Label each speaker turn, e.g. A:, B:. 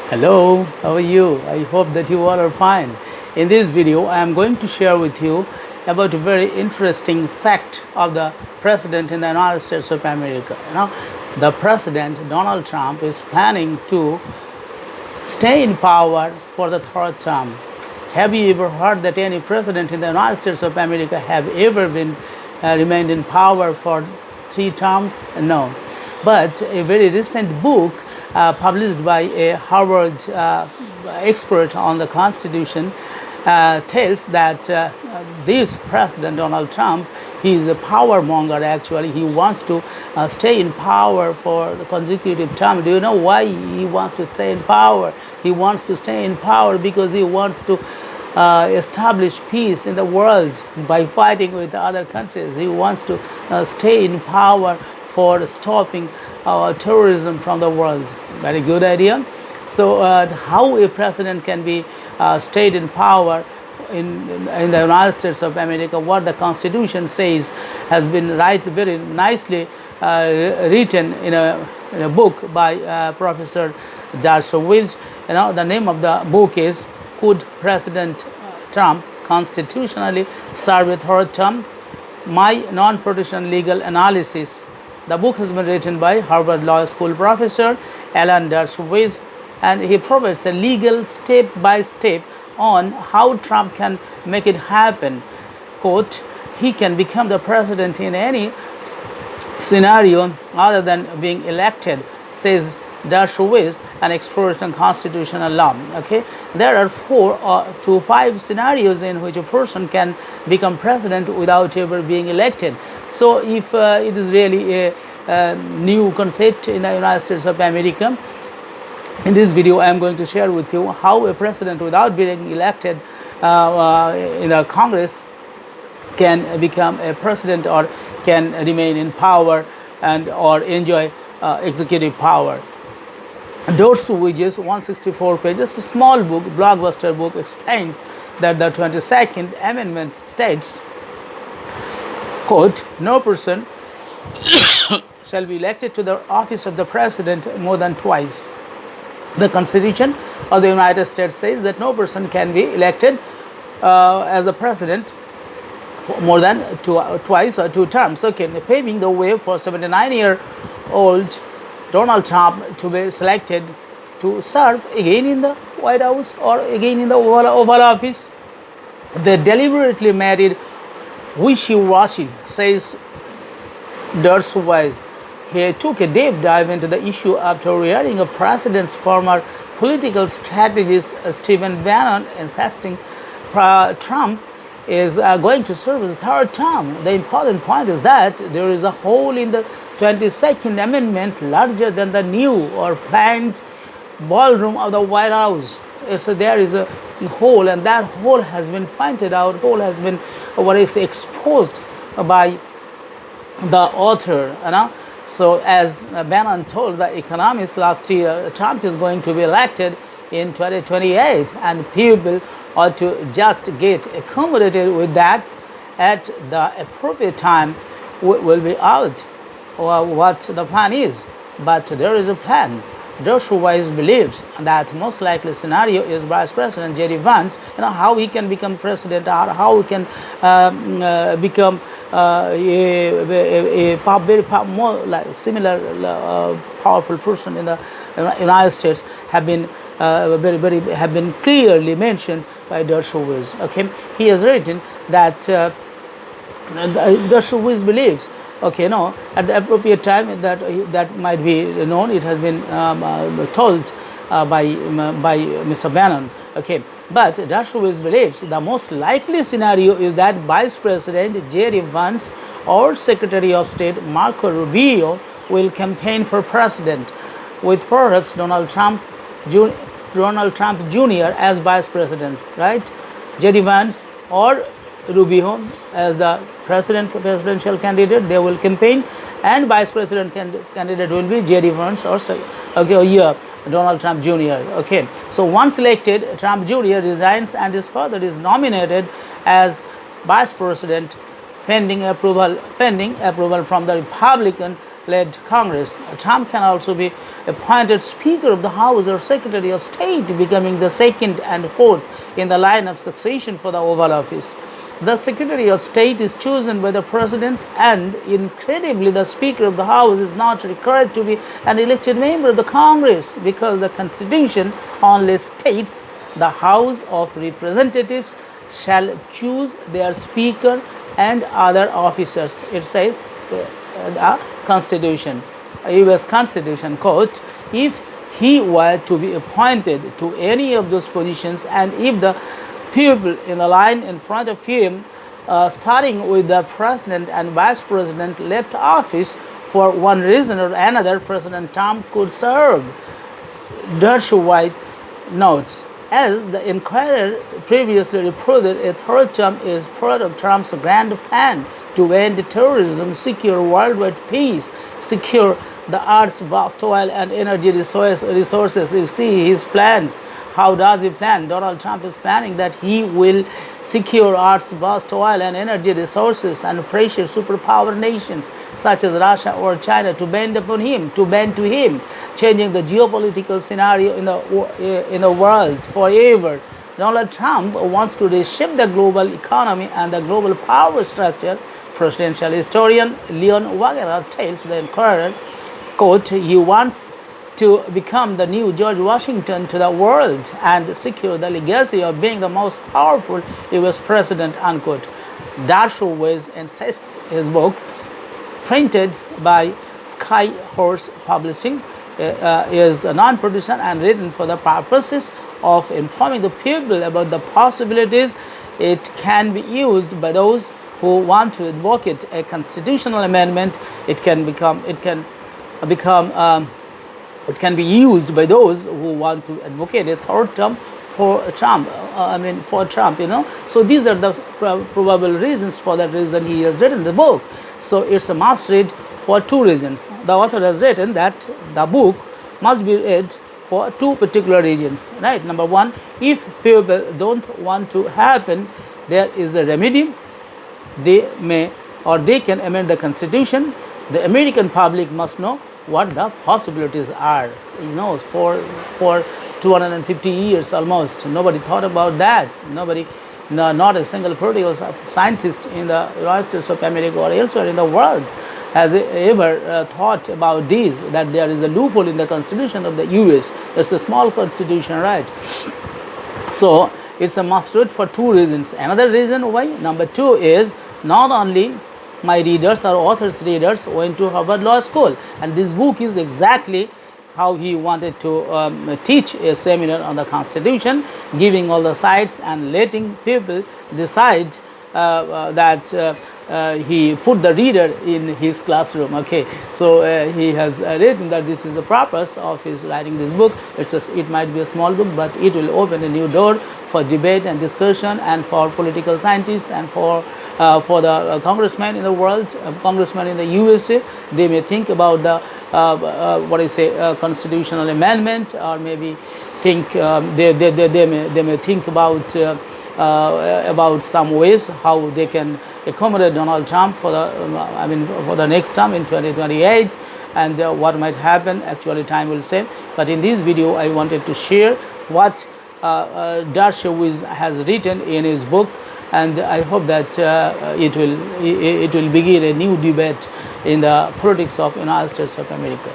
A: Hello, how are you? I hope that you all are fine. In this video, I am going to share with you about a very interesting fact of the president in the United States of America. The president Donald Trump is planning to stay in power for the third term. Have you ever heard that any president in the United States of America have ever been remained in power for 3 terms? No. But a very recent book published by a Harvard expert on the Constitution tells that this President Donald Trump, he is a power monger actually. He wants to stay in power for the consecutive term. Do you know why he wants to stay in power? He wants to stay in power because he wants to establish peace in the world by fighting with other countries. He wants to stay in power for stopping terrorism from the world. Very good idea. So, how a president can be stayed in power in the United States of America? What the Constitution says has been very nicely written in a book by Professor Dershowitz. The name of the book is "Could President Trump Constitutionally Serve a Third Term? My Non-Partisan Legal Analysis." The book has been written by Harvard Law School professor Alan Dershowitz, and he provides a legal step-by-step on how Trump can make it happen. Quote, he can become the president in any scenario other than being elected, says Dershowitz, an expert in constitutional law. Okay, there are 4 to 5 scenarios in which a person can become president without ever being elected. So, if it is really a new concept in the United States of America, in this video, I am going to share with you how a president, without being elected in the Congress, can become a president or can remain in power and or enjoy executive power. Dershowitz, 164 pages, a small book, blockbuster book, explains that the 22nd Amendment states, quote, no person shall be elected to the office of the president more than twice. The Constitution of the United States says that no person can be elected as a president for more than twice or 2 terms. Okay, paving the way for 79-year-old Donald Trump to be selected to serve again in the White House or again in the Oval Office. They deliberately made it wishy-washy, says Dershowitz. He took a deep dive into the issue after hearing a president's former political strategist Stephen Bannon insisting Trump is going to serve as a third term. The important point is that there is a hole in the 22nd Amendment larger than the new or planned ballroom of the White House. So there is a hole, and that hole has been pointed out, hole has been exposed by the author. So as Bannon told the Economist last year, Trump is going to be elected in 2028, and people ought to just get accommodated with that. At the appropriate time will be out what the plan is. But there is a plan. Dershowitz believes that most likely scenario is Vice President J.D. Vance. How he can become president, or how he can become more like similar powerful person in the United States have been have been clearly mentioned by Dershowitz. Okay, he has written that Dershowitz believes, at the appropriate time that might be known. It has been told by Mr. Bannon. Okay, but Dershowitz believes the most likely scenario is that Vice President J.D. Vance or Secretary of State Marco Rubio will campaign for president, with perhaps Donald Trump Jr. as Vice President, right? J.D. Vance or Rubio as the presidential candidate, they will campaign, and Vice President candidate will be J.D. Vance or Donald Trump Jr. Okay, so once elected, Trump Jr. resigns and his father is nominated as Vice President pending approval from the Republican led Congress. Trump can also be appointed Speaker of the House or Secretary of State, becoming the second and fourth in the line of succession for the Oval Office. The Secretary of State is chosen by the President, and incredibly, the Speaker of the House is not required to be an elected member of the Congress, because the Constitution only states the House of Representatives shall choose their Speaker and other officers. It says the Constitution, U.S. Constitution, quote, if he were to be appointed to any of those positions, and if the people in the line in front of him, starting with the President and Vice President, left office for one reason or another, President Trump could serve. Dershowitz notes, as the Inquirer previously reported, a third term is part of Trump's grand plan to end terrorism, secure worldwide peace, secure the Earth's vast oil and energy resources. You see his plans. How does he plan? Donald Trump is planning that he will secure Earth's vast oil and energy resources and pressure superpower nations such as Russia or China to bend upon him, to bend to him, changing the geopolitical scenario in the world forever. Donald Trump wants to reshape the global economy and the global power structure. Presidential historian Leon Wagner tells the Inquirer, quote, he wants to become the new George Washington to the world and secure the legacy of being the most powerful U.S. president, unquote. Dershowitz insists his book, printed by Skyhorse Publishing, is a non-producer and written for the purposes of informing the people about the possibilities. It can be used by those who want to advocate a constitutional amendment. It can be used by those who want to advocate a third term for Trump. For Trump, So these are the probable reasons. For that reason, he has written the book. So it's a must read for two reasons. The author has written that the book must be read for two particular reasons. Right? Number one, if people don't want to happen, there is a remedy. They can amend the Constitution. The American public must know what the possibilities are. For 250 years almost, nobody thought about that. Not a single political scientist in the United States of America or elsewhere in the world has ever thought about this, that there is a loophole in the Constitution of the U.S. It's a small constitution, right? So it's a must read for two reasons. Another reason why, number two, is not only my readers or author's readers went to Harvard Law School, and this book is exactly how he wanted to teach a seminar on the Constitution, giving all the sides and letting people decide that he put the reader in his classroom. Okay, so he has written that this is the purpose of his writing this book. It might be a small book, but it will open a new door for debate and discussion, and for political scientists, and for the congressmen in the world, congressmen in the USA. They may think about the constitutional amendment, or maybe think they may think about some ways how they can accommodate Donald Trump for the next term in 2028, and what might happen. Actually, time will say. But in this video, I wanted to share what Dershowitz has written in his book, and I hope that it will begin a new debate in the politics of United States of America.